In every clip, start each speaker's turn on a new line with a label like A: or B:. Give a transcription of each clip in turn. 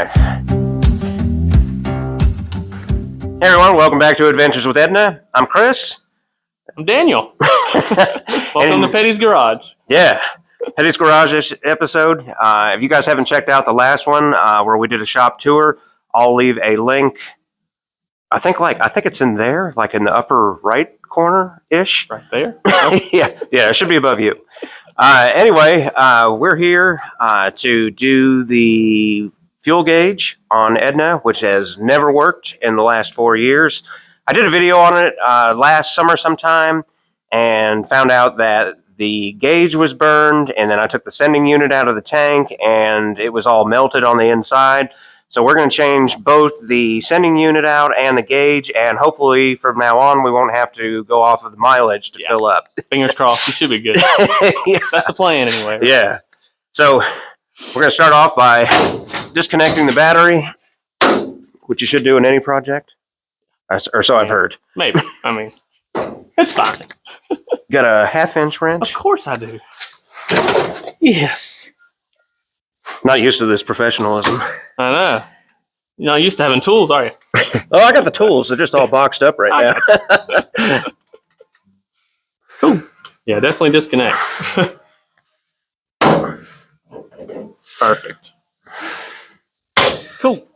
A: Hey everyone, welcome back to Adventures with Edna. I'm Chris.
B: I'm Daniel. Welcome to Petty's Garage.
A: Yeah, Petty's Garage episode. If you guys haven't checked out the last one where we did a shop tour, I'll leave a link. I think it's in there, like in the upper right corner-ish.
B: Right there?
A: yeah, it should be above you. Anyway, we're here to do the fuel gauge on Edna, which has never worked in the last 4 years. I did a video on it last summer sometime and found out that the gauge was burned, and then I took the sending unit out of the tank and it was all melted on the inside. So we're going to change both the sending unit out and the gauge, and hopefully from now on we won't have to go off of the mileage to fill up.
B: Fingers crossed, you should be good.
A: Yeah.
B: That's the plan anyway. Right?
A: Yeah. So we're going to start off by disconnecting the battery, which you should do in any project, or so I've heard.
B: Maybe. I mean, it's fine.
A: Got a 1/2-inch wrench?
B: Of course I do. Yes.
A: Not used to this professionalism.
B: I know. You're not used to having tools, are you?
A: Oh, I got the tools. They're just all boxed up right now.
B: Cool. Yeah, definitely disconnect. Perfect. Cool.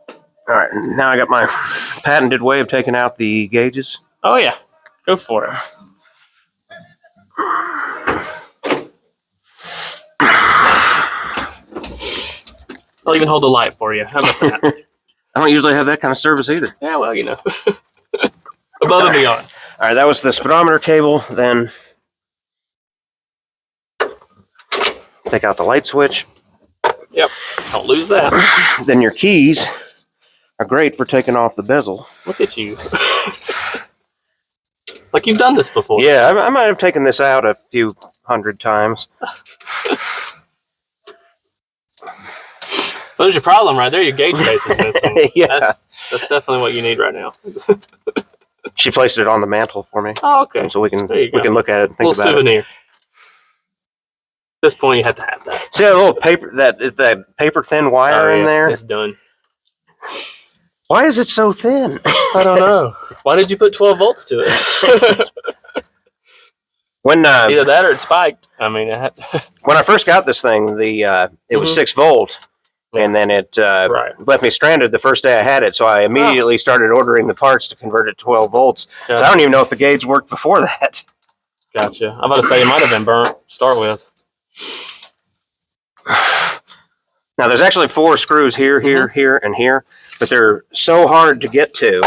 A: All right, now I got my patented way of taking out the gauges.
B: Oh, yeah. Go for it. I'll even hold the light for you. How about that?
A: I don't usually have that kind of service either.
B: Yeah, well, you know. Above and beyond.
A: All right, that was the speedometer cable. Then take out the light switch.
B: Yep. Don't lose that.
A: Then your keys are great for taking off the bezel.
B: Look at you. Like you've done this before.
A: Yeah, I might have taken this out a few hundred times.
B: There's your problem right there. Your gauge base is missing.
A: Yeah.
B: That's definitely what you need right now.
A: She placed it on the mantle for me.
B: Oh, okay.
A: So we can look at it and think
B: little
A: about
B: souvenir.
A: it.
B: At this point, you have to have that.
A: See that little paper, that paper thin wire in there?
B: It's done.
A: Why is it so thin?
B: I don't know. Why did you put 12 volts to it?
A: When
B: either that or it spiked. I mean,
A: when I first got this thing, it was 6 volt, and then it left me stranded the first day I had it. So I immediately started ordering the parts to convert it to 12 volts.
B: Gotcha.
A: So I don't even know if the gauge worked before that.
B: Gotcha. I'm about to say it might have been burnt to start with.
A: Now there's actually 4 screws here, here, and here, but they're so hard to get to.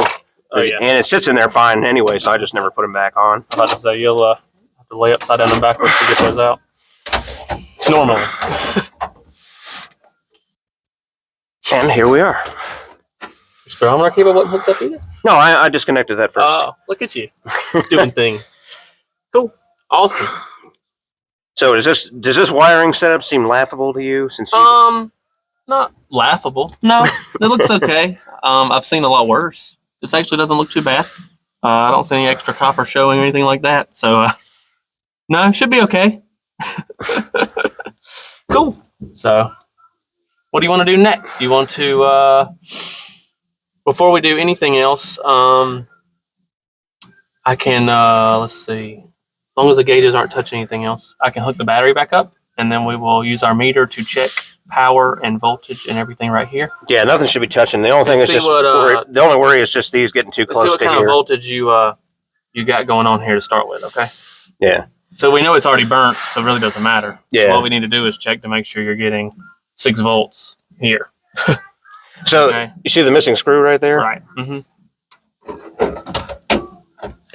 B: Oh, yeah.
A: And it sits in there fine anyway, so I just never put them back on.
B: I'm about to say you'll have to lay upside down and backwards to get those out. Normally.
A: And here we are.
B: Your speedometer cable wasn't hooked up either?
A: No, I disconnected that first.
B: Oh, look at you. Doing things. Cool. Awesome.
A: So does this wiring setup seem laughable to you? Since you...
B: Not laughable. No, it looks okay. I've seen a lot worse. This actually doesn't look too bad. I don't see any extra copper showing or anything like that. So, no, it should be okay. Cool. So, what do you want to do next? You want to, before we do anything else, I can, let's see. As long as the gauges aren't touching anything else, I can hook the battery back up, and then we will use our meter to check power and voltage and everything right here.
A: Yeah, nothing should be touching. The only thing is just the only worry is just these getting too close to here.
B: See what kind of voltage you got going on here to start with, okay?
A: Yeah.
B: So we know it's already burnt, so it really doesn't matter.
A: Yeah.
B: So all we need to do is check to make sure you're getting 6 volts here.
A: So you see the missing screw right there?
B: Right.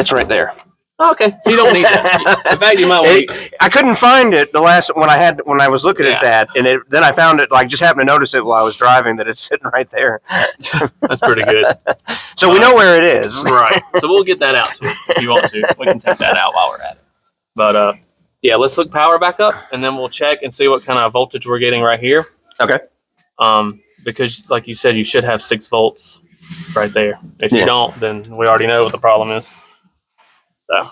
A: It's right there.
B: Okay, so you don't need that. In fact, you might want to...
A: I couldn't find it the last when I was looking at that, and then I found it. Like, just happened to notice it while I was driving that it's sitting right there.
B: That's pretty good.
A: So we know where it is,
B: right? So we'll get that out if you want to. We can take that out while we're at it. But yeah, let's hook power back up, and then we'll check and see what kind of voltage we're getting right here.
A: Okay.
B: Because like you said, you should have 6 volts right there. If you don't, then we already know what the problem is. So.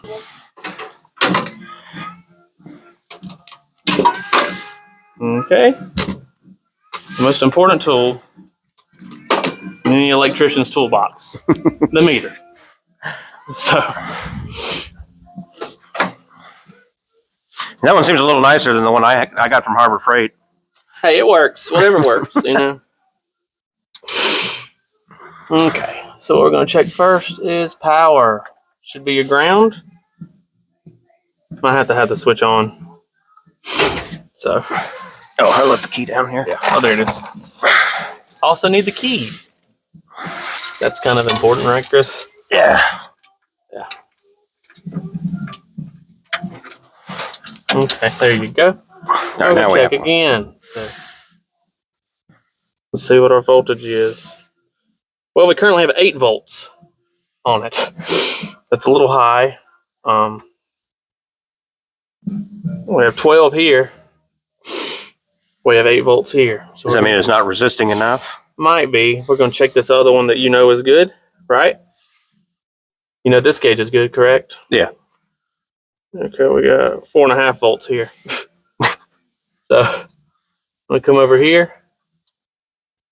B: Okay. The most important tool in the electrician's toolbox. The meter. So
A: that one seems a little nicer than the one I got from Harbor Freight.
B: hey, it works. Whatever works, you know. Okay, so what we're going to check first is power. Should be your ground. Might have to have the switch on. So,
A: Oh, I left the key down here.
B: yeah. Oh, there it is. Also need the key. That's kind of important, right, Chris?
A: Yeah.
B: Yeah. Okay, there you go.
A: All right, now we
B: check
A: have one.
B: again. So, let's see what our voltage is. Well, we currently have 8 volts on it. That's a little high. We have 12 here. We have 8 volts here. So
A: Does that mean it's not resisting enough?
B: might be. We're going to check this other one that you know is good, right? You know this gauge is good, correct?
A: Yeah.
B: Okay, we got 4.5 volts here. So I'm going to come over here.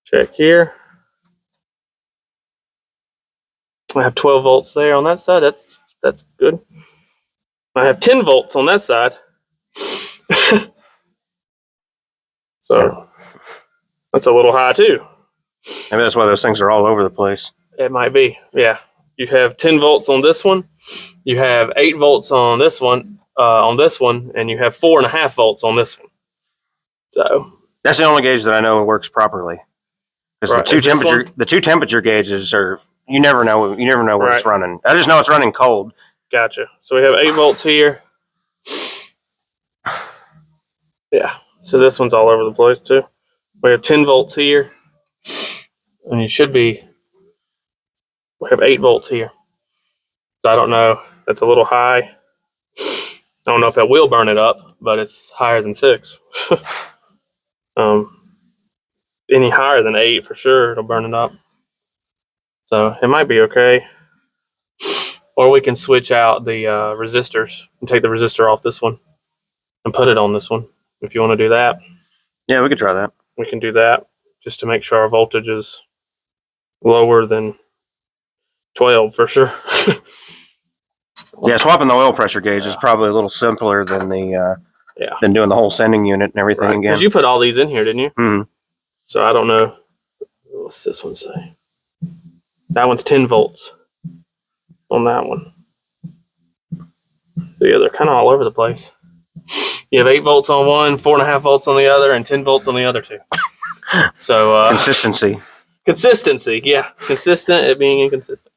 B: Check here. I have 12 volts there on that side. That's good. I have 10 volts on that side. So that's a little high too.
A: Maybe that's why those things are all over the place.
B: It might be. Yeah. You have 10 volts on this one. You have 8 volts on this one, and you have 4.5 volts on this one. So
A: That's the only gauge that I know works properly. Because
B: Right.
A: the two temperature gauges are you never know where it's
B: Right.
A: running. I just know it's running cold.
B: gotcha. So we have 8 volts here. Yeah. So this one's all over the place too. We have 10 volts here. And you should be. We have 8 volts here. So I don't know. That's a little high. I don't know if that will burn it up, but it's higher than 6. Any higher than 8 for sure, it'll burn it up. So it might be okay. Or we can switch out the resistors and take the resistor off this one and put it on this one. If you want to do that,
A: Yeah, we could try that.
B: we can do that just to make sure our voltage is lower than 12 for sure.
A: Yeah, swapping the oil pressure gauge is probably a little simpler than than doing the whole sending unit and everything again.
B: Because you put all these in here, didn't you?
A: Hmm.
B: So I don't know. What's this one say? That one's 10 volts on that one. So yeah, they're kind of all over the place. You have 8 volts on one, 4.5 volts on the other, and 10 volts on the other two. So
A: Consistency.
B: consistency, yeah, consistent at being inconsistent.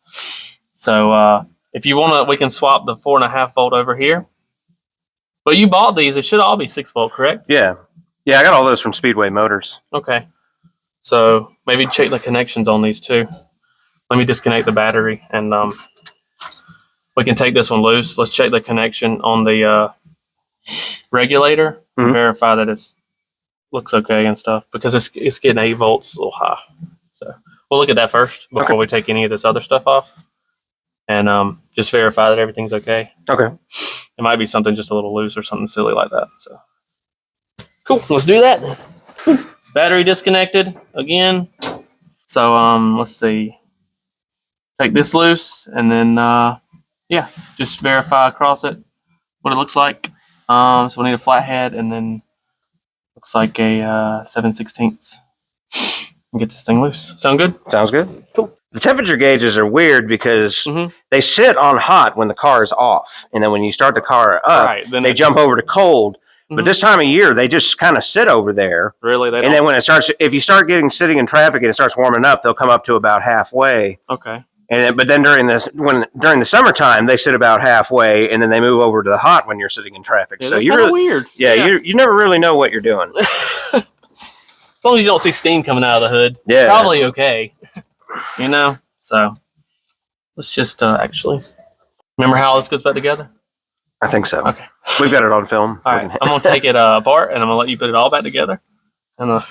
B: So if you want to, we can swap the 4.5 volt over here. But you bought these; it should all be 6 volt, correct?
A: Yeah. Yeah, I got all those from Speedway Motors.
B: Okay. So maybe check the connections on these too. Let me disconnect the battery, and we can take this one loose. Let's check the connection on the regulator and verify that it looks okay and stuff, because it's getting 8 volts a little high. So we'll look at that first before we take any of this other stuff off, and just verify that everything's okay.
A: Okay.
B: It might be something just a little loose or something silly like that. So cool. Let's do that then. Battery disconnected again. So let's see. Take this loose, and then yeah, just verify across it what it looks like. So we need a flathead, and then looks like a 7/16. Get this thing loose. Sound good?
A: Sounds good.
B: Cool.
A: The temperature gauges are weird because they sit on hot when the car is off, and then when you start the car up,
B: Then
A: they jump over to cold. But this time of year, they just kind of sit over there.
B: Really, they don't.
A: And then when it starts, if you start sitting in traffic and it starts warming up, they'll come up to about halfway.
B: Okay.
A: But then during the summertime, they sit about halfway, and then they move over to the hot when you're sitting in traffic.
B: Yeah,
A: So
B: they're
A: you're
B: kinda
A: really
B: weird.
A: Yeah, you never really know what you're doing.
B: As long as you don't see steam coming out of the hood,
A: Yeah.
B: probably okay. You know. So let's just actually remember how all this goes back together.
A: I think so.
B: Okay.
A: We've got it on film.
B: All right, I'm gonna take it apart, and I'm gonna let you put it all back together. And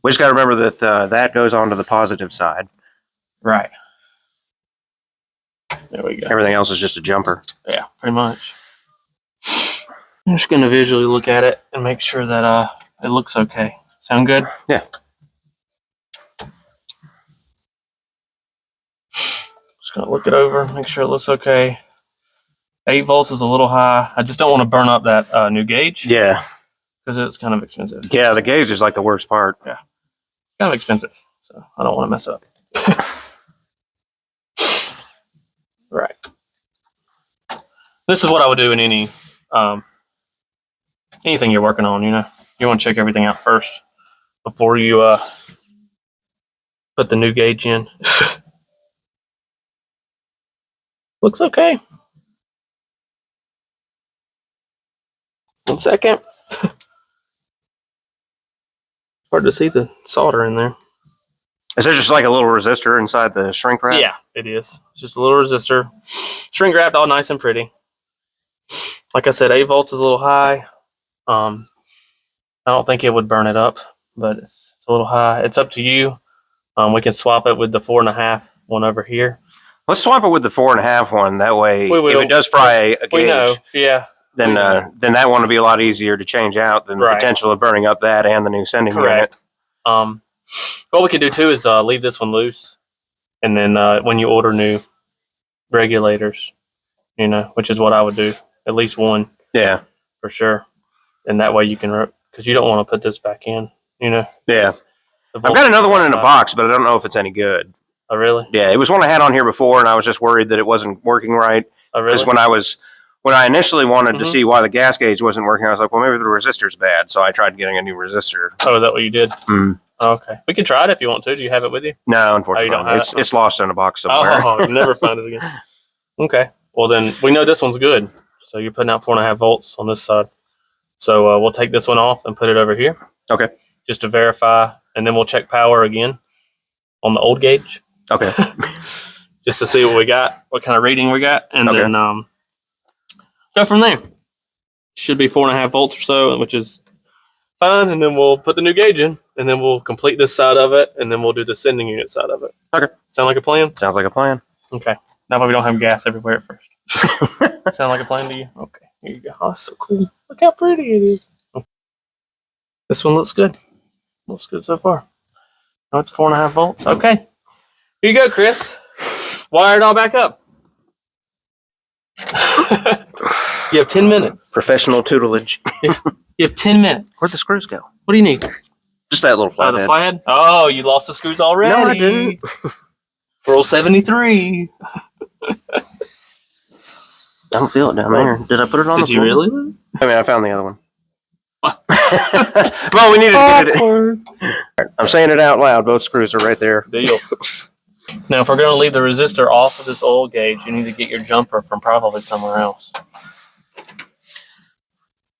A: We just got to remember that that goes on to the positive side.
B: right there we go.
A: Everything else is just a jumper.
B: Yeah, pretty much. I'm just gonna visually look at it and make sure that it looks okay. Sound good?
A: Yeah.
B: Just gonna look it over, make sure it looks okay. 8 volts is a little high. I just don't want to burn up that new gauge.
A: Yeah.
B: Because it's kind of expensive.
A: Yeah, the gauge is like the worst part.
B: Yeah. Kind of expensive. So I don't want to mess up. Right. This is what I would do in any anything you're working on, you know. You want to check everything out first before you put the new gauge in. Looks okay. 1 second. Hard to see the solder in there.
A: Is there just like a little resistor inside the shrink wrap?
B: Yeah, it is. It's just a little resistor. Shrink wrapped all nice and pretty. Like I said, 8 volts is a little high. I don't think it would burn it up, but it's a little high. It's up to you. We can swap it with the 4.5 one over here.
A: Let's swap it with the 4.5 one. That way,
B: We will.
A: if it does fry a gauge,
B: We know, yeah.
A: then that one will be a lot easier to change out than the
B: Right.
A: potential of burning up that and the new sending
B: Correct.
A: unit.
B: What we can do too is leave this one loose, and then when you order new regulators, you know, which is what I would do, at least one
A: Yeah,
B: for sure, and that way you can, because you don't want to put this back in, you know.
A: yeah.
B: The
A: I've got another one in a box, but I don't know if it's any good.
B: Oh really?
A: Yeah, it was one I had on here before, and I was just worried that it wasn't working right.
B: Oh really?
A: Because when I initially wanted to
B: Mhm.
A: see why the gas gauge wasn't working, I was like, well, maybe the resistor's bad. So I tried getting a new resistor.
B: Oh, is that what you did?
A: Mm.
B: Okay, we can try it if you want to. Do you have it with you?
A: No, unfortunately,
B: don't have it?
A: it's lost in a box somewhere.
B: Oh, you never find it again. Okay, well then we know this one's good. So you're putting out 4.5 volts on this side. So we'll take this one off and put it over here.
A: Okay.
B: Just to verify, and then we'll check power again on the old gauge.
A: Okay.
B: Just to see what we got, what kind of reading we got, and
A: Okay.
B: then go from there. Should be 4.5 volts or so, which is fine. And then we'll put the new gauge in, and then we'll complete this side of it, and then we'll do the sending unit side of it.
A: Okay.
B: Sound like a plan?
A: Sounds like a plan.
B: Okay. Now that we don't have gas everywhere at first. Sound like a plan to you? Okay. Here you go. Oh, that's so cool. Look how pretty it is. Okay. This one looks good. Looks good so far. Oh, it's 4.5 volts. Okay. Here you go, Chris. Wire it all back up. You have 10 minutes.
A: Professional tutelage.
B: You have 10 minutes.
A: Where'd the screws go?
B: What do you need?
A: Just that little
B: The
A: flathead.
B: flathead? Oh, you lost the screws already.
A: No, I didn't.
B: Rule 73.
A: I don't feel it down there. Did I put it on the
B: Did you
A: floor?
B: really?
A: I mean, I found the other one. Well, we needed to get it. I'm saying it out loud. Both screws are right there.
B: Deal. Now, if we're going to leave the resistor off of this oil gauge, you need to get your jumper from probably somewhere else.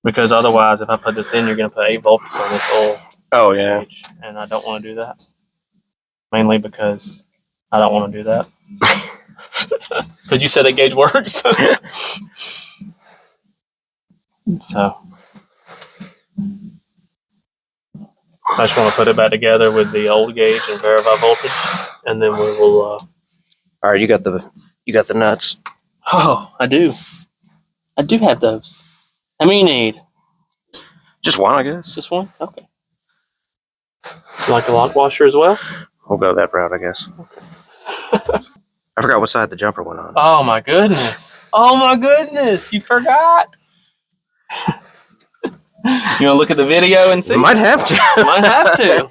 B: Because otherwise, if I put this in, you're going to put 8 volts on this oil
A: Oh, yeah.
B: gauge, and I don't want to do that. Mainly because I don't want to do that. Because you said that gauge works. So I just want to put it back together with the old gauge and verify voltage, and then we will.
A: All right, you got the nuts.
B: Oh, I do have those. How many you need?
A: Just one, I guess.
B: Just one? Okay. You like a lock washer as well?
A: We'll go that route, I guess. I forgot what side the jumper went on.
B: Oh my goodness! Oh my goodness! You forgot. You want to look at the video and see?
A: Might have to.
B: Might have to.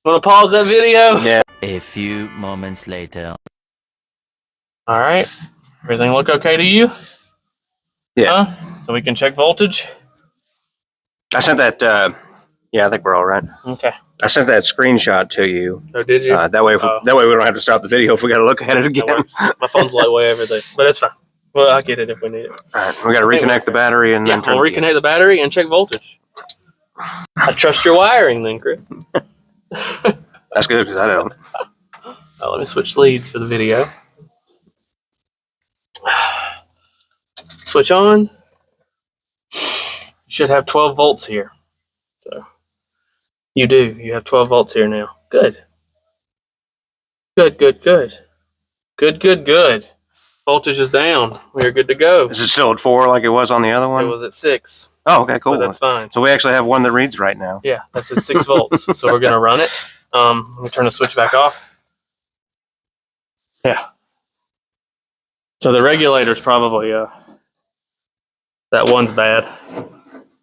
B: Want to pause that video?
A: Yeah.
C: A few moments later.
B: All right. Everything look okay to you?
A: Yeah.
B: Huh? So we can check voltage?
A: I sent that. Yeah, I think we're all right.
B: Okay.
A: I sent that screenshot to you.
B: Oh, did you?
A: That way, that way we don't have to stop the video if we got to look at it
B: That
A: again.
B: works. My phone's light way over there, but it's fine. Well, I'll get it if we need it.
A: All right, we got to
B: I think
A: reconnect the battery and
B: Yeah,
A: then turn
B: we'll
A: the
B: reconnect the battery and check voltage. I trust your wiring then, Chris.
A: That's good because I don't.
B: Let me switch leads for the video. Switch on. You should have 12 volts here. So you do. You have 12 volts here now. Good. Good, good, good. Good, good, good. Voltage is down. We're good to go.
A: Is it still at 4 like it was on the other
B: It
A: one?
B: was at 6.
A: Oh, okay, cool.
B: But that's fine.
A: So we actually have one that reads right now.
B: Yeah, that's at 6 volts. So we're going to run it. Let me turn the switch back off. Yeah. So the regulator's probably that one's bad.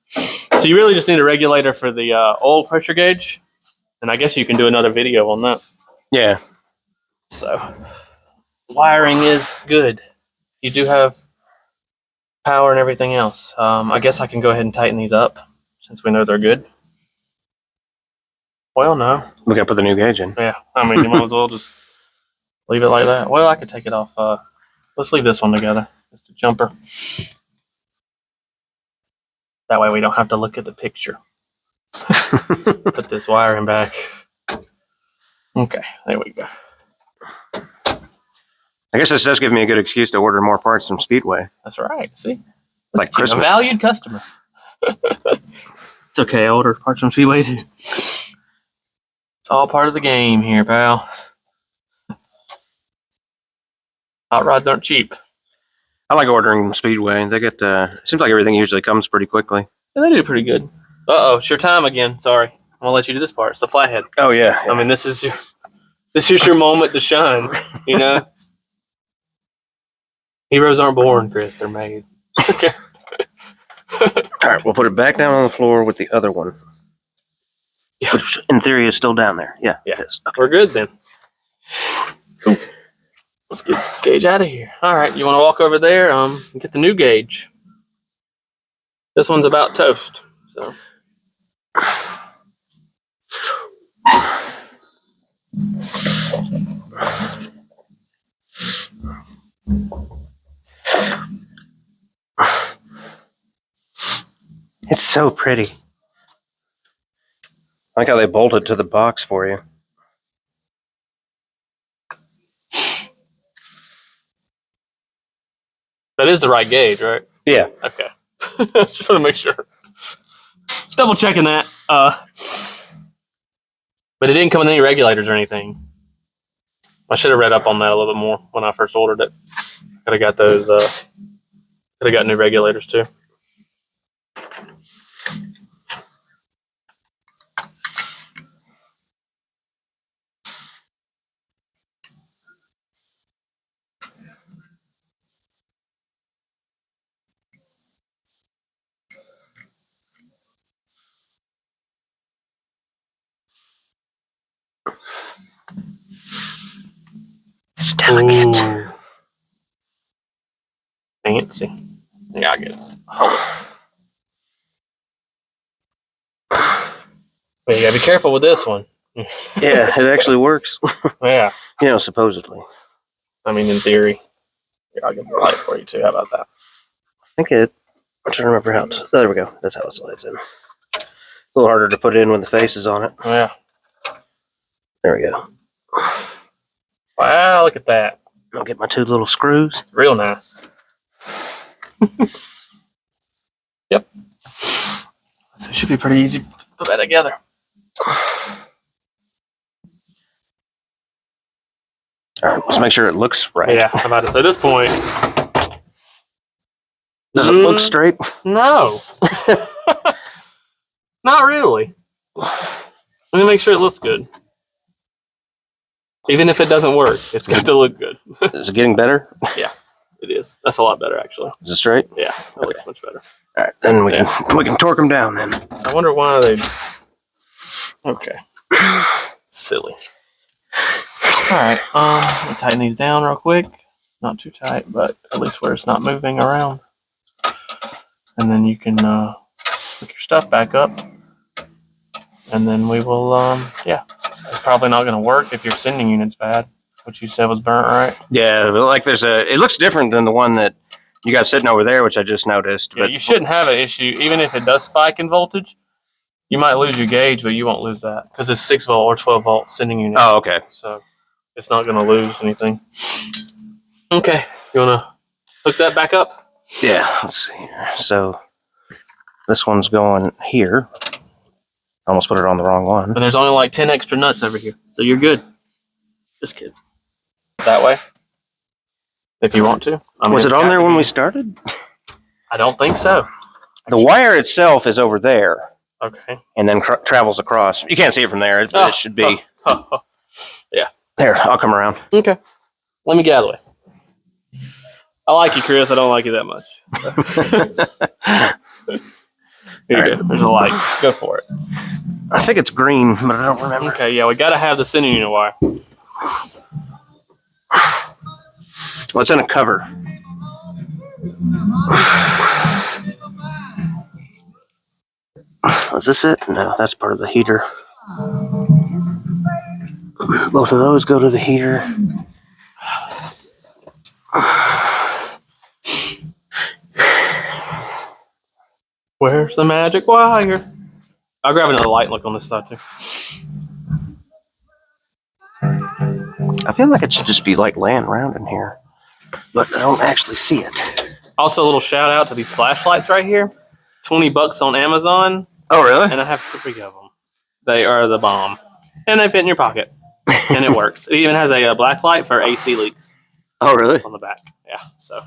B: So you really just need a regulator for the oil pressure gauge, and I guess you can do another video on that.
A: Yeah.
B: So wiring is good. You do have power and everything else. I guess I can go ahead and tighten these up since we know they're good. Well, no.
A: We got to put the new gauge in.
B: Yeah, I mean, you might as well just leave it like that. Well, I could take it off. Let's leave this one together. Just a jumper. That way we don't have to look at the picture. Put this wiring back. Okay, there we go.
A: I guess this does give me a good excuse to order more parts from Speedway.
B: That's right. See?
A: Like Christmas.
B: A valued customer. It's okay, I order parts from Speedway too. It's all part of the game here, pal. Hot rods aren't cheap.
A: I like ordering from Speedway. They get, it seems like everything usually comes pretty quickly.
B: Yeah, they do pretty good. Uh-oh, it's your time again. Sorry. I'm going to let you do this part. It's the flathead.
A: Oh, yeah.
B: I mean, this is your moment to shine, you know? Heroes aren't born, Chris. They're made. Okay.
A: All right, we'll put it back down on the floor with the other one.
B: Yeah.
A: Which, in theory, is still down there. Yeah.
B: Yeah. We're good then. Cool. Let's get the gauge out of here. All right, you want to walk over there and get the new gauge. This one's about toast, so.
A: It's so pretty. I like how they bolted to the box for you.
B: That is the right gauge, right?
A: Yeah.
B: Okay. Just want to make sure. Just double checking that. But it didn't come with any regulators or anything. I should have read up on that a little bit more when I first ordered it. Could have got those. Could have got new regulators too.
A: It's delicate.
B: Ooh. Fancy. Yeah, I get it. But you gotta be careful with this one.
A: Yeah, it actually works.
B: Yeah.
A: You know, supposedly.
B: I mean, in theory. Here, I'll get the light for you too. How about that?
A: I think it. I'm trying to remember how it. There we go. That's how it slides in. A little harder to put in when the face is on it.
B: Yeah.
A: There we go.
B: Wow, look at that.
A: I'll get my two little screws.
B: Real nice. Yep. So it should be pretty easy to put that together.
A: All right, let's make sure it looks right.
B: Yeah, I'm about to say, at this point.
A: Does it look straight?
B: No. Not really. Let me make sure it looks good. Even if it doesn't work, it's got to look good.
A: Is it getting better?
B: Yeah, it is. That's a lot better, actually.
A: Is it straight?
B: Yeah, that looks much better.
A: All right, then we can torque them down then.
B: I wonder why they. Okay. Silly. All right. Let me tighten these down real quick. Not too tight, but at least where it's not moving around. And then you can hook your stuff back up. And then we will. Yeah. It's probably not going to work if your sending unit's bad, which you said was burnt, right?
A: Yeah, but like it looks different than the one that you got sitting over there, which I just noticed.
B: Yeah,
A: but
B: you shouldn't have an issue. Even if it does spike in voltage, you might lose your gauge, but you won't lose that because it's 6 volt or 12 volt sending unit.
A: Oh, okay.
B: So it's not going to lose anything. Okay. You want to hook that back up?
A: Yeah, let's see here. So this one's going here. Almost put it on the wrong one.
B: And there's only like 10 extra nuts over here. So you're good. Just kidding. That way. If you want to. I mean,
A: Was it on there when we
B: we?
A: started?
B: I don't think so.
A: The wire itself is over there
B: Okay.
A: and then travels across. You can't see it from there. It should be.
B: Yeah.
A: There, I'll come around.
B: Okay. Let me get out of the way. I like you, Chris. I don't like you that much. Here you go. There's a light. Go for it.
A: I think it's green, but I don't remember.
B: Okay, yeah, we got to have the sending unit wire.
A: Well, it's in a cover. Is this it? No, that's part of the heater. Both of those go to the heater.
B: Where's the magic wire? I'll grab another light and look on this side too.
A: I feel like it should just be like laying around in here, but I don't actually see it.
B: Also, a little shout out to these flashlights right here. $20 on Amazon,
A: Oh, really?
B: and I have 3 of them. They are the bomb, and they fit in your pocket, and it works. It even has a black light for AC leaks
A: Oh, really?
B: on the back. Yeah, so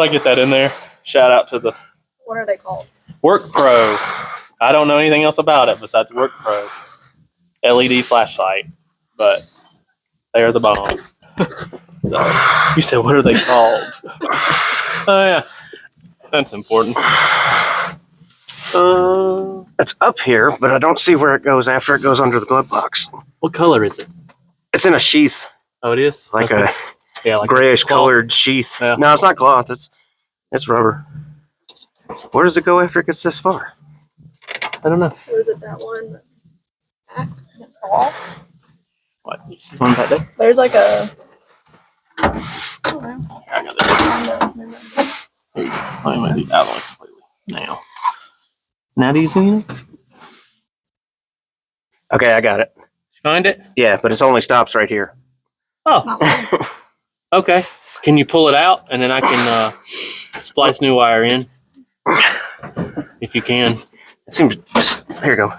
B: I get that in there. Shout out to the
D: What are they called?
B: Work Pro. I don't know anything else about it besides Work Pro LED flashlight, but they are the bomb. So you said, what are they called? Oh yeah, that's important.
A: It's up here, but I don't see where it goes after it goes under the glove box.
B: What color is it?
A: It's in a sheath,
B: Oh, it is
A: like
B: okay.
A: a
B: Like
A: grayish
B: cloth.
A: colored sheath.
B: Yeah.
A: No, it's not cloth. It's rubber. Where does it go after it gets this far?
B: I don't know.
D: Or is it that one that's back against the wall?
B: What? You see one back there?
D: There's like a. I don't know.
B: I got this. Here you go. Let me move these out of the way completely now. Now do you see it?
A: Okay, I got it.
B: Find it?
A: Yeah, but it only stops right here.
D: It's
B: Oh,
D: not one.
B: okay. Can you pull it out and then I can splice new wire in? If you can.
A: It seems. Here you go.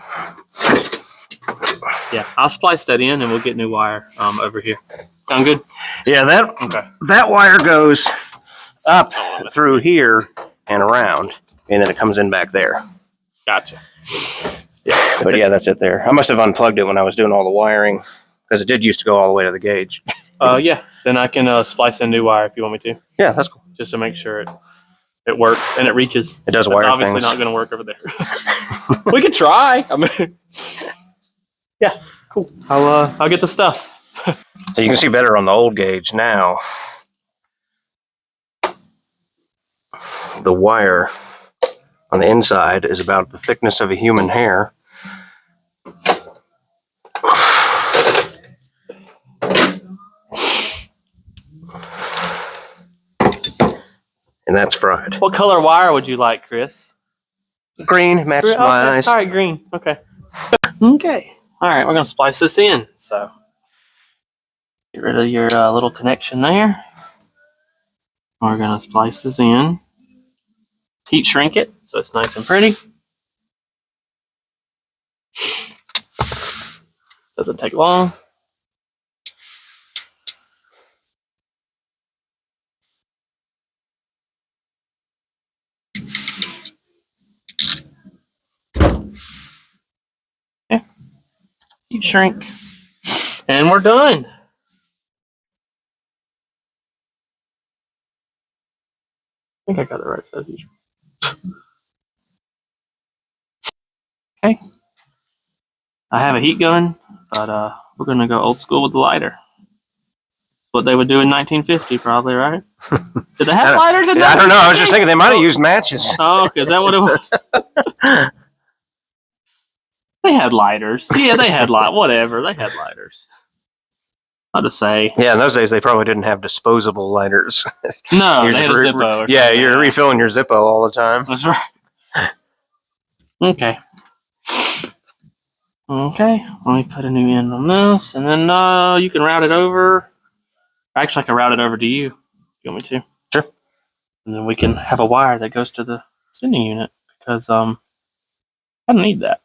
B: Yeah, I'll splice that in and we'll get new wire over here. Sound good?
A: Yeah,
B: Okay.
A: that wire goes up
B: Oh, that's
A: through here and around, and then it comes in back there.
B: Gotcha.
A: But yeah, that's it there. I must have unplugged it when I was doing all the wiring, because it did used to go all the way to the gauge.
B: Yeah, then I can splice in new wire if you want me to,
A: Yeah, that's cool.
B: just to make sure it works and it reaches.
A: It does
B: It's
A: wire
B: obviously
A: things.
B: not going to work over there. We could try. I mean, yeah, cool. I'll get the stuff.
A: So you can see better on the old gauge now. The wire on the inside is about the thickness of a human hair. And that's fried.
B: What color wire would you like, Chris?
A: Green matches
B: Okay.
A: my eyes.
B: All right, green. Okay. Okay. All right, we're gonna splice this in. So get rid of your little connection there. We're gonna splice this in. Heat shrink it so it's nice and pretty. Doesn't take long. Yeah. Heat shrink. And we're done. I think I got the right size heat shrink. Okay. I have a heat gun, but we're gonna go old school with the lighter. That's what they would do in 1950, probably, right? Did they have lighters in 1950?
A: I don't know. I was just thinking they might have used matches.
B: Oh, okay. Is that what it was? They had lighters. Yeah, they had whatever. They had lighters. I'll just say.
A: Yeah, in those days they probably didn't have disposable lighters.
B: No,
A: You're
B: they had a
A: just
B: Zippo.
A: yeah, you're refilling your Zippo all the time.
B: That's right. Okay. Okay. Let me put a new end on this, and then you can route it over. Actually, I can route it over to you. You want me to?
A: Sure.
B: And then we can have a wire that goes to the sending unit because I don't need that.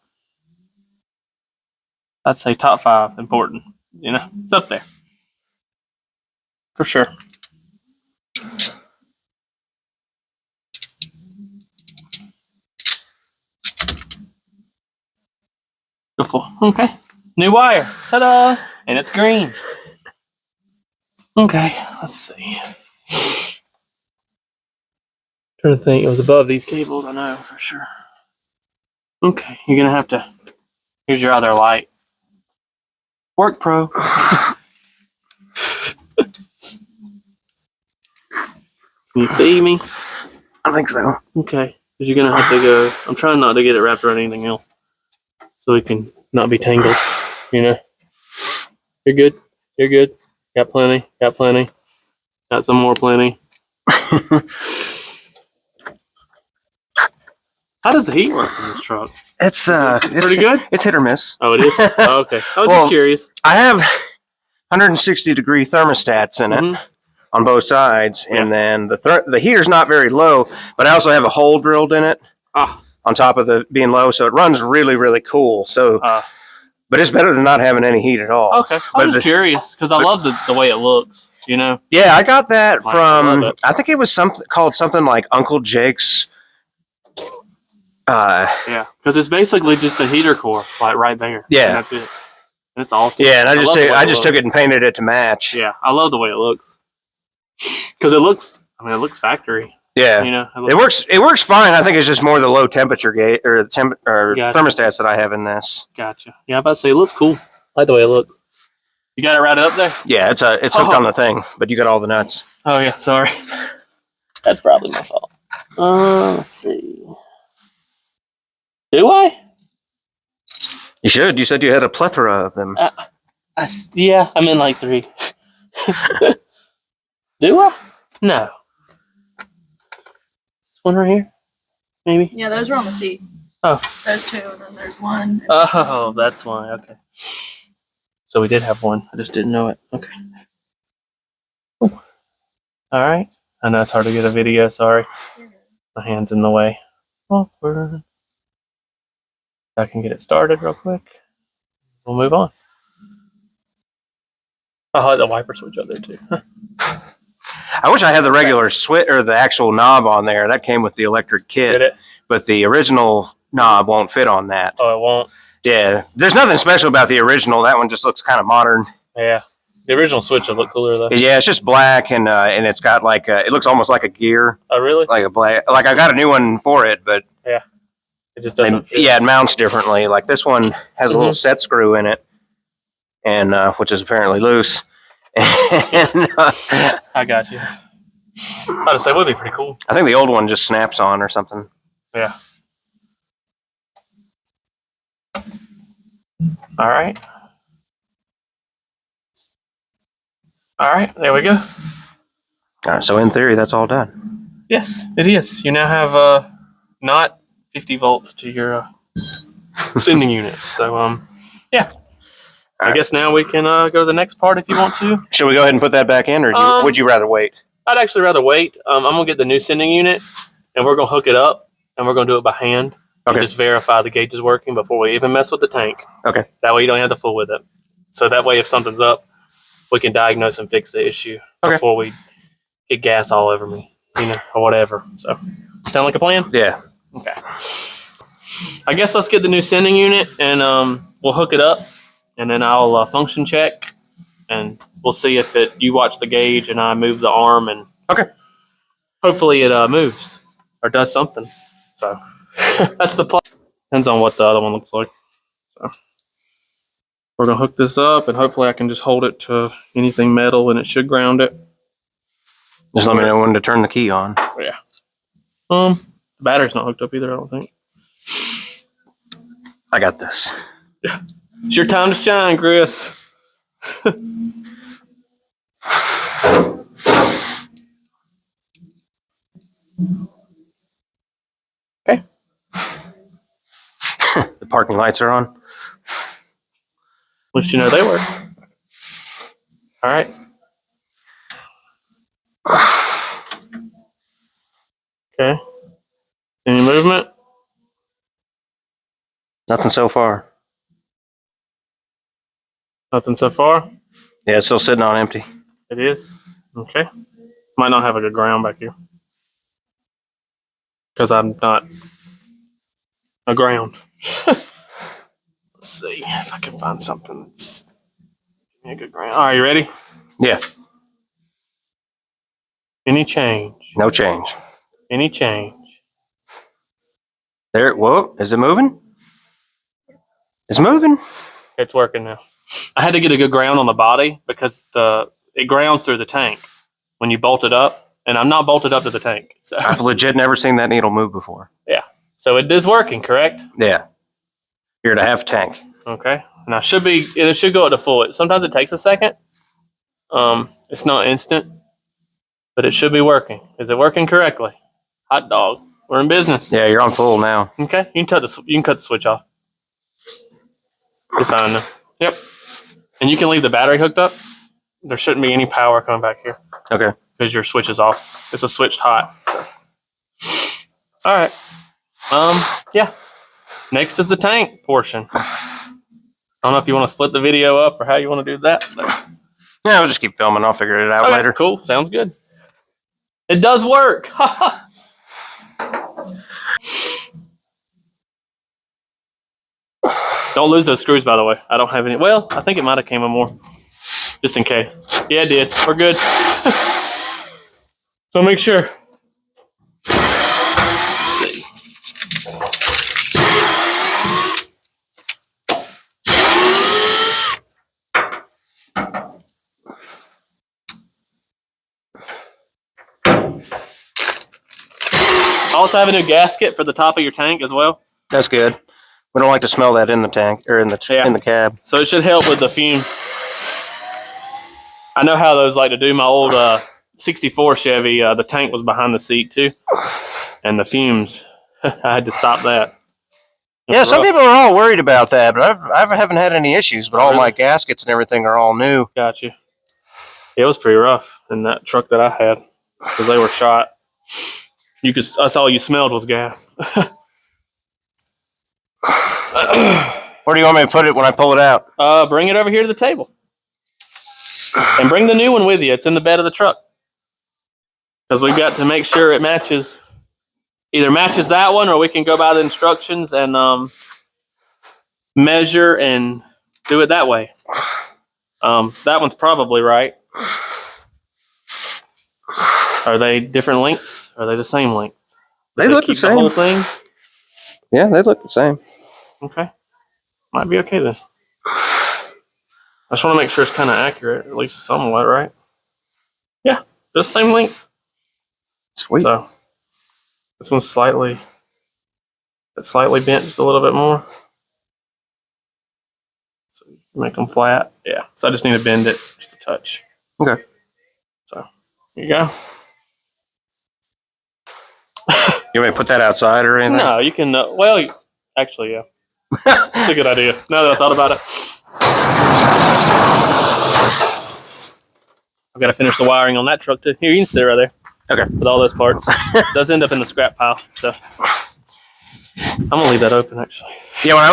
B: I'd say top 5 important. You know, it's up there for sure. Beautiful. Okay. New wire. Ta-da! And it's green. Okay, let's see. Trying to think. It was above these cables, I know for sure. Okay, you're gonna have to. Here's your other light. Work Pro. Can you see me?
A: I think so.
B: Okay, because you're gonna have to go. I'm trying not to get it wrapped around anything else, so it can not be tangled. You know. You're good. You're good. Got plenty. Got plenty. Got some more plenty. How does the heat work in this truck?
A: It's
B: pretty good?
A: It's hit or miss.
B: Oh, it is? Oh, okay. I was
A: Well,
B: just curious.
A: I have 160-degree thermostats in it
B: Mhm.
A: on both sides, and
B: Yeah.
A: then the heater's not very low, but I also have a hole drilled in it
B: Ah,
A: on top of the being low, so it runs really, really cool. So, but it's better than not having any heat at all.
B: okay. I
A: But
B: was just curious because I love the way it looks, you know?
A: yeah, I got that
B: Like, I
A: from
B: love it.
A: I think it was something like Uncle Jake's.
B: Yeah, because it's basically just a heater core, like right there.
A: Yeah.
B: And that's it. And it's awesome.
A: Yeah, and I
B: love the way
A: just
B: looks.
A: took it and painted it to match.
B: Yeah, I love the way it looks. Because it looks factory.
A: Yeah.
B: You know?
A: It works fine. I think it's just more the low temperature gate or
B: Gotcha.
A: thermostats that I have in this.
B: Gotcha. Yeah, I'm about to say it looks cool. I like the way it looks. You got it right up there?
A: Yeah, it's hooked on the thing, but you got all the nuts.
B: Oh yeah, sorry. That's probably my fault. Let's see. Do I?
A: You should. You said you had a plethora of them.
B: Yeah, I'm in like 3. Do I? No. This one right here? Maybe?
D: Yeah, those are on the seat.
B: Oh.
D: Those 2, and then there's 1.
B: Oh, that's why. Okay. So we did have one. I just didn't know it. Okay. All right. I know it's hard to get a video. Sorry. My hand's in the way. Awkward. I can get it started real quick. We'll move on. I had the wiper switch up there too.
A: I wish I had the regular switch or the actual knob on there. That came with the electric kit.
B: Did it?
A: But the original knob won't fit on that.
B: Oh, it won't.
A: Yeah, there's nothing special about the original. That one just looks kind of modern.
B: Yeah. The original switch would look cooler though.
A: Yeah, it's just black and it's got like it looks almost like a gear,
B: Oh, really?
A: like a black. Like I got a new one for it, but
B: It just doesn't fit.
A: yeah, it mounts differently. Like this one has a little set screw in it, and which is apparently loose. And,
B: I got you. I'd say it would be pretty cool.
A: I think the old one just snaps on or something.
B: Yeah. All right. All right, there we go.
A: All right, so in theory, that's all done.
B: Yes, it is. You now have not 50 volts to your sending unit. So yeah. I guess now we can go to the next part if you want to.
A: Should we go ahead and put that back in, or would you rather wait?
B: I'd actually rather wait. I'm gonna get the new sending unit, and we're gonna hook it up, and we're gonna do it by hand.
A: Okay.
B: And just verify the gauge is working before we even mess with the tank.
A: Okay.
B: That way you don't have to fool with it. So that way, if something's up, we can diagnose and fix the issue before we get gas all over me, or whatever. So, sound like a plan?
A: Yeah.
B: Okay. I guess let's get the new sending unit, and we'll hook it up, and then I'll function check, and we'll see if you watch the gauge and I move the arm, and hopefully it moves or does something. So that's the plan. Depends on what the other one looks like. So we're gonna hook this up, and hopefully I can just hold it to anything metal, and it should ground it.
A: Just let me know when to turn the key on.
B: Yeah. The battery's not hooked up either, I don't think.
A: I got this.
B: Yeah. It's your time to shine, Chris. Okay.
A: The parking lights are on.
B: At least you know they work. All right. Okay. Any movement?
A: Nothing so far.
B: Nothing so far?
A: Yeah, it's still sitting on empty.
B: It is? Okay. Might not have a good ground back here. Because I'm not a ground. Let's see if I can find something that's give me a good ground. All right, you ready?
A: Yeah,
B: Any change?
A: no change.
B: Any change?
A: There. Whoa! Is it moving? It's moving.
B: It's working now. I had to get a good ground on the body because it grounds through the tank when you bolt it up, and I'm not bolted up to the tank. So
A: I've legit never seen that needle move before.
B: yeah. So it is working, correct?
A: Yeah. You're at a half tank.
B: Okay. And it should go up to full. Sometimes it takes a second. It's not instant, but it should be working. Is it working correctly? Hot dog. We're in business.
A: Yeah, you're on full now.
B: Okay. You can cut the switch off. You're fine now. Yep. And you can leave the battery hooked up. There shouldn't be any power coming back here
A: Okay.
B: because your switch is off. It's a switched hot. So. All right. Yeah. Next is the tank portion. I don't know if you want to split the video up or how you want to do that. But.
A: Yeah, we'll just keep filming. I'll figure it out
B: Okay,
A: later.
B: cool. Sounds good. It does work. Don't lose those screws, by the way. I don't have any. Well, I think it might have came in more. Just in case. Yeah, it did. We're good. So make sure. Also have a new gasket for the top of your tank as well.
A: That's good. We don't like to smell that in the tank or in the cab.
B: So it should help with the fume. I know how those like to do. My old 64 Chevy, the tank was behind the seat too. And the fumes, I had to stop that.
A: Yeah, some people are all worried about that, but I haven't had any issues. But all my gaskets and everything are all new.
B: Got you. It was pretty rough in that truck that I had because they were shot. That's all you smelled was gas.
A: Where do you want me to put it when I pull it out?
B: Bring it over here to the table. And bring the new one with you. It's in the bed of the truck. Because we've got to make sure it matches. Either matches that one or we can go by the instructions and measure and do it that way. That one's probably right. Are they different lengths? Are they the same length?
A: They look the same.
B: The whole thing?
A: Yeah, they look the same.
B: Okay. Might be okay then. I just want to make sure it's kind of accurate, at least somewhat, right? Yeah, the same length.
A: Sweet.
B: So this one's slightly bent just a little bit more. So make them flat. Yeah. So I just need to bend it just a touch.
A: Okay.
B: So here you go.
A: You want me to put that outside or anything?
B: No, you can. Actually, yeah. It's a good idea. Now that I thought about it. I've got to finish the wiring on that truck too. Here, you can sit right there.
A: Okay.
B: With all those parts. It does end up in the scrap pile. So I'm gonna leave that open actually.
A: Yeah, when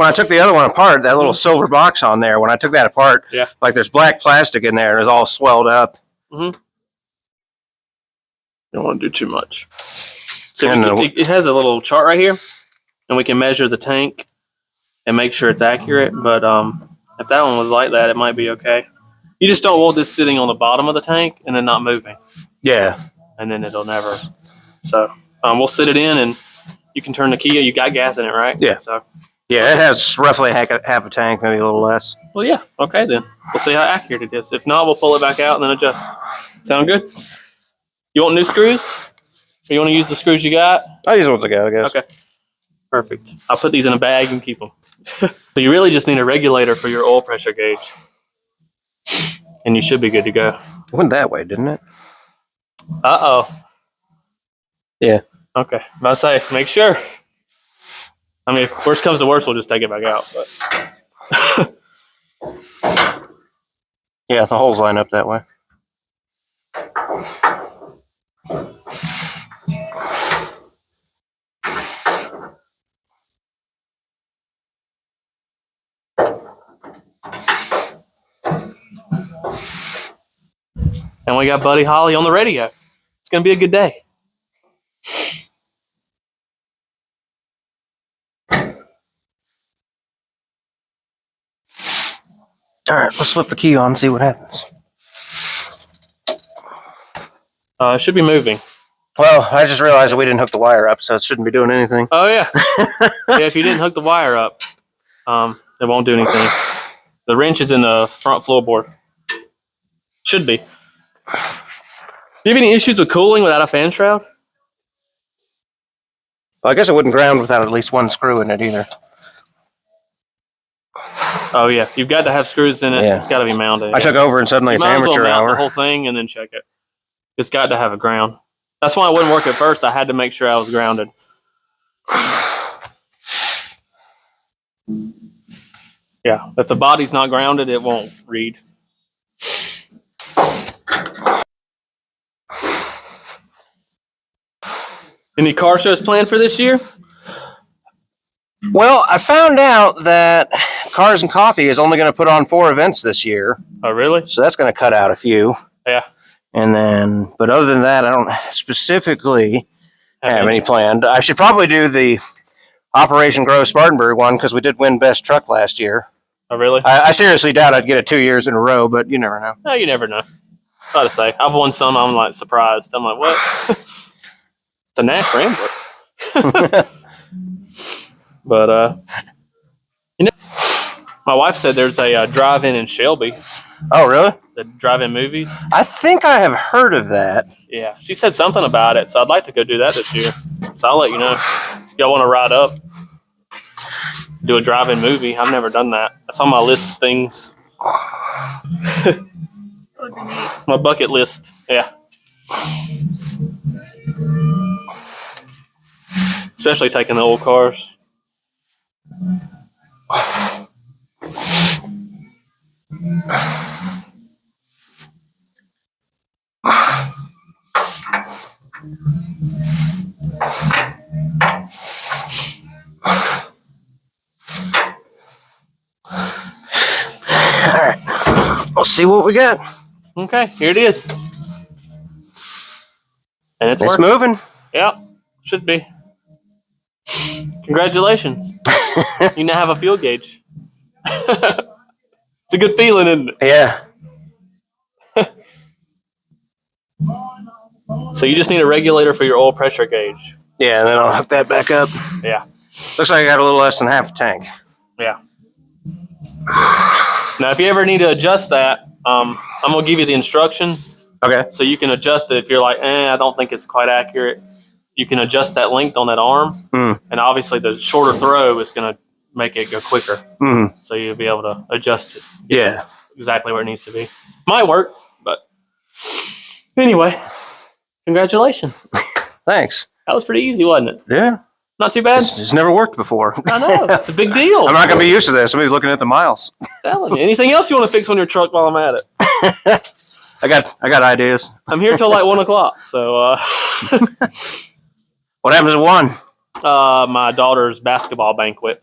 A: I took the other one apart, that little silver box on there, when I took that apart,
B: yeah,
A: like there's black plastic in there and it's all swelled up.
B: Mm-hmm. You don't want to do too much. So it has a little chart right here, and we can measure the tank and make sure it's accurate. But if that one was like that, it might be okay. You just don't want this sitting on the bottom of the tank and then not moving.
A: Yeah.
B: And then it'll never. So we'll sit it in, and you can turn the key. You got gas in it, right?
A: Yeah.
B: So
A: yeah, it has roughly half a tank, maybe a little less.
B: Well, yeah. Okay, then we'll see how accurate it is. If not, we'll pull it back out and then adjust. Sound good? You want new screws? Or you want to use the screws you got?
A: I'll use the ones I got, I guess.
B: Okay. Perfect. I'll put these in a bag and keep them. So you really just need a regulator for your oil pressure gauge. And you should be good to go.
A: It went that way, didn't it?
B: Uh-oh.
A: Yeah.
B: Okay. About to say, make sure. I mean, if worst comes to worst, we'll just take it back out. But
A: yeah, the holes line up that way.
B: And we got Buddy Holly on the radio. It's going to be a good day.
A: All right, let's flip the key on and see what happens.
B: It should be moving.
A: Well, I just realized that we didn't hook the wire up, so it shouldn't be doing anything.
B: Oh yeah. Yeah, if you didn't hook the wire up, it won't do anything. The wrench is in the front floorboard. Should be. Do you have any issues with cooling without a fan shroud?
A: Well, I guess it wouldn't ground without at least one screw in it either.
B: Oh yeah, you've got to have screws in it.
A: Yeah.
B: It's got to be mounted.
A: I took over and suddenly
B: You
A: it's
B: might as well
A: amateur
B: mount the
A: hour.
B: whole thing and then check it. It's got to have a ground. That's why it wouldn't work at first. I had to make sure I was grounded. Yeah, if the body's not grounded, it won't read. Any car shows planned for this year?
A: Well, I found out that Cars and Coffee is only going to put on 4 events this year,
B: Oh, really?
A: so that's going to cut out a few.
B: Yeah.
A: And then, but other than that, I don't specifically have any planned. I should probably do the Operation Grow Spartanburg one because we did win Best Truck last year.
B: Oh, really?
A: I seriously doubt I'd get it 2 years in a row, but you never know.
B: No, you never know. Got to say, I've won some. I'm like surprised. I'm like, what? It's a Nash Rambler. But you know, my wife said there's a drive-in in Shelby.
A: Oh, really?
B: The drive-in movies.
A: I think I have heard of that.
B: Yeah, she said something about it, so I'd like to go do that this year. So I'll let you know. If y'all want to ride up, do a drive-in movie. I've never done that. That's on my list of things. My bucket list. Yeah. Especially taking the old cars.
A: Alright, we'll see what we got.
B: Okay, here it is. And it's
A: It's
B: working.
A: moving.
B: Yeah, should be. Congratulations. You now have a fuel gauge. It's a good feeling, isn't it?
A: Yeah.
B: So you just need a regulator for your oil pressure gauge.
A: Yeah, and then I'll hook that back up.
B: Yeah.
A: Looks like I got a little less than half a tank.
B: Yeah. Now, if you ever need to adjust that, I'm going to give you the instructions
A: Okay.
B: so you can adjust it. If you're like, I don't think it's quite accurate, you can adjust that length on that arm.
A: Mm.
B: And obviously, the shorter throw is going to make it go quicker.
A: Mm.
B: So you'll be able to adjust it
A: Yeah.
B: exactly where it needs to be. Might work, but anyway, congratulations.
A: Thanks.
B: That was pretty easy, wasn't it?
A: Yeah.
B: Not too bad.
A: It's never worked before.
B: I know. It's a big deal.
A: I'm not going to be used to this. I'm going to be looking at the miles.
B: Telling you. Anything else you want to fix on your truck while I'm at it?
A: I got ideas.
B: I'm here till like 1 o'clock. So,
A: What happens at 1?
B: my daughter's basketball banquet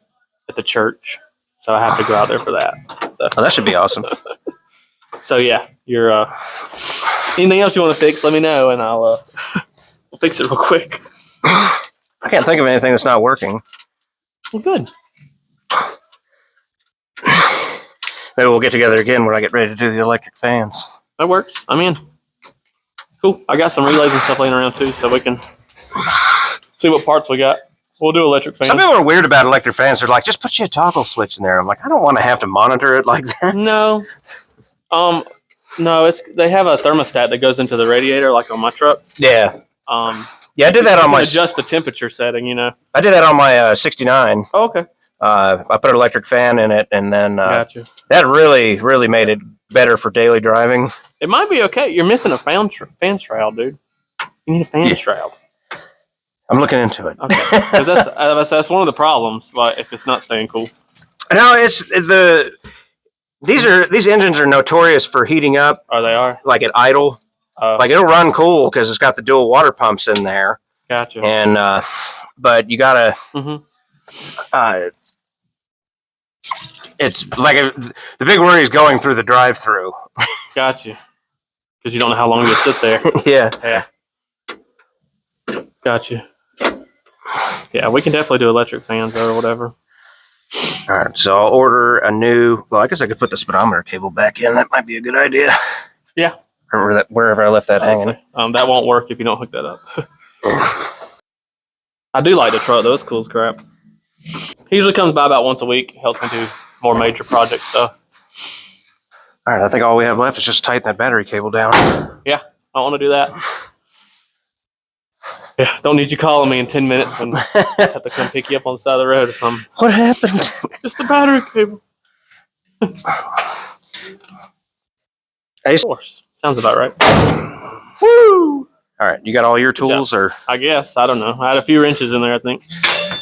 B: at the church. So I have to go out there for that.
A: Oh, that should be awesome.
B: So yeah, you're, anything else you want to fix, let me know and I'll, we'll fix it real quick.
A: I can't think of anything that's not working.
B: Well, good.
A: Maybe we'll get together again when I get ready to do the electric fans.
B: That works. I'm in. Cool. I got some relays and stuff laying around too, so we can see what parts we got. We'll do electric fans.
A: Some people are weird about electric fans. They're like, just put you a toggle switch in there. I'm like, I don't want to have to monitor it like that.
B: No. No, they have a thermostat that goes into the radiator, like on my truck.
A: Yeah. Yeah, I did that
B: You
A: on
B: can
A: my.
B: adjust the temperature setting,
A: I did that on my 69.
B: Oh, okay.
A: I put an electric fan in it, and then
B: Gotcha.
A: that really made it better for daily driving.
B: It might be okay. You're missing a fan shroud, dude. You need a fan shroud.
A: I'm looking into it.
B: Okay. Because that's one of the problems. But if it's not staying cool.
A: No, these engines are notorious for heating up,
B: Oh, they are.
A: like at idle. Like it'll run cool because it's got the dual water pumps in there,
B: Gotcha.
A: and but you gotta.
B: Mm-hmm.
A: It's like the big worry is going through the drive-through.
B: Gotcha. Because you don't know how long you'll sit there.
A: Yeah.
B: Yeah. Gotcha. Yeah, we can definitely do electric fans or whatever.
A: All right, so I'll order a new. Well, I guess I could put the speedometer cable back in. That might be a good idea.
B: Yeah.
A: Or wherever I left that hanging.
B: That won't work if you don't hook that up. I do like the truck though. It's cool as crap. He usually comes by about once a week. Helps me do more major project stuff.
A: All right, I think all we have left is just tighten that battery cable down.
B: Yeah, I want to do that. Yeah, don't need you calling me in 10 minutes when I have to come pick you up on the side of the road or something.
A: What happened?
B: Just the battery cable. Of course. Sounds about right. Woo!
A: All right, you got all your tools, or
B: I guess. I don't know. I had a few wrenches in there, I think.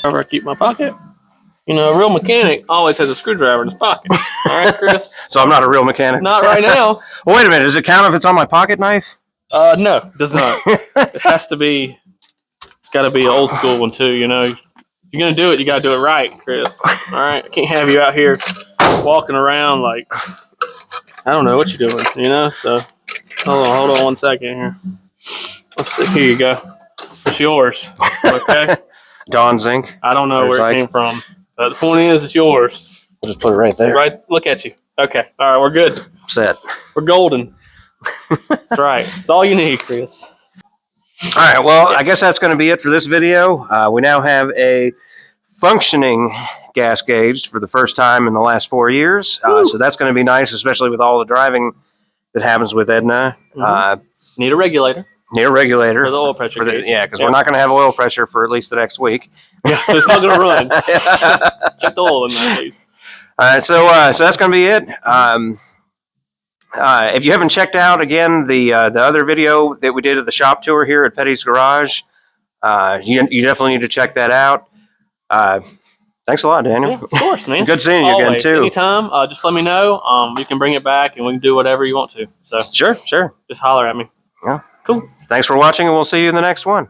B: Wherever I keep my pocket. You know, a real mechanic always has a screwdriver in his pocket. All right, Chris?
A: so I'm not a real mechanic.
B: Not right now.
A: Well, wait a minute. Does it count if it's on my pocket knife?
B: No, it does not. It has to be. It's got to be an old school one too. You know, if you're gonna do it, you gotta do it right, Chris. All right, I can't have you out here walking around like I don't know what you're doing. You know, so hold on 1 second here. Let's see. Here you go. It's yours. Okay.
A: Dawn Zinc.
B: I don't know where it came from, but the point is, it's yours.
A: I'll just put it right there.
B: Right. Look at you. Okay. All right. We're good.
A: Set.
B: We're golden. That's right. It's all you need, Chris.
A: All right. Well, I guess that's going to be it for this video. We now have a functioning gas gauge for the first time in the last 4 years. So that's going to be nice, especially with all the driving that happens with Edna.
B: Need a regulator.
A: Need a regulator.
B: For the oil pressure gauge.
A: Yeah, because we're not going to have oil pressure for at least the next week.
B: Yeah, so it's not going to run. Check the oil in there, please.
A: All right, so that's going to be it. If you haven't checked out, again, the other video that we did of the shop tour here at Petty's Garage, you definitely need to check that out. Thanks a lot, Daniel.
B: Yeah, of course, man.
A: Good seeing you again, too.
B: Anytime, just let me know. You can bring it back, and we can do whatever you want to. So
A: Sure.
B: just holler at me.
A: Yeah.
B: Cool.
A: Thanks for watching, and we'll see you in the next one.